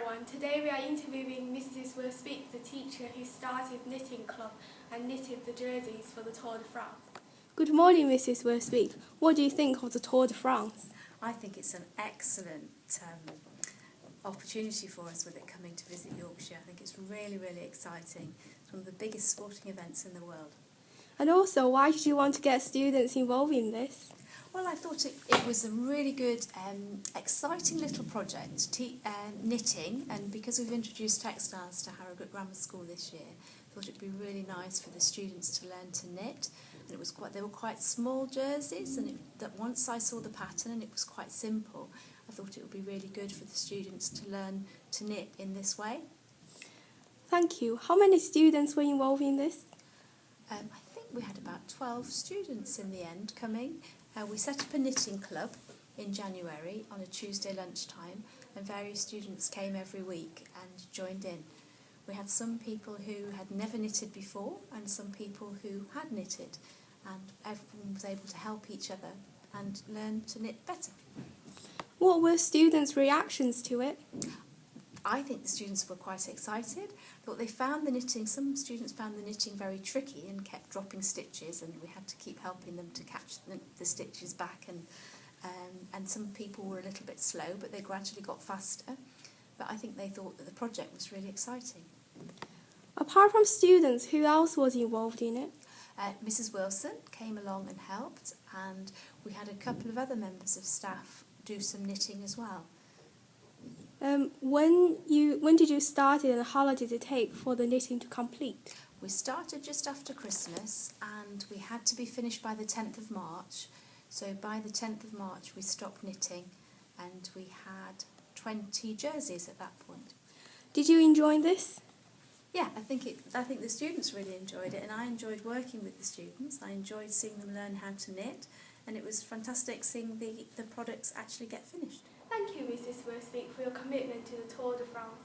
everyone. Today we are interviewing Mrs. Worspeak, the teacher who started knitting club and knitted the jerseys for the Tour de France. Good morning, Mrs. Worspeak. What do you think of the Tour de France? I think it's an excellent opportunity for us with it coming to visit Yorkshire. I think it's really, really exciting. It's one of the biggest sporting events in the world. And also, why did you want to get students involved in this? Well, I thought it was a really good, exciting little project, knitting, and because we've introduced textiles to Harrogate Grammar School this year, I thought it would be really nice for the students to learn to knit. And they were quite small jerseys, and that once I saw the pattern and it was quite simple, I thought it would be really good for the students to learn to knit in this way. Thank you. How many students were involved in this? I think we had about 12 students in the end coming. We set up a knitting club in January on a Tuesday lunchtime, and various students came every week and joined in. We had some people who had never knitted before and some people who had knitted, and everyone was able to help each other and learn to knit better. What were students' reactions to it? I think the students were quite excited. Some students found the knitting very tricky and kept dropping stitches, and we had to keep helping them to catch the stitches back, and some people were a little bit slow, but they gradually got faster. But I think they thought that the project was really exciting. Apart from students, who else was involved in it? Mrs. Wilson came along and helped, and we had a couple of other members of staff do some knitting as well. When did you start it, and how long did it take for the knitting to complete? We started just after Christmas, and we had to be finished by the 10th of March. So by the 10th of March we stopped knitting, and we had 20 jerseys at that point. Did you enjoy this? Yeah, I think the students really enjoyed it, and I enjoyed working with the students. I enjoyed seeing them learn how to knit, and it was fantastic seeing the products actually get finished. Thank you, Mrs. Worspeak, for your commitment to the Tour de France.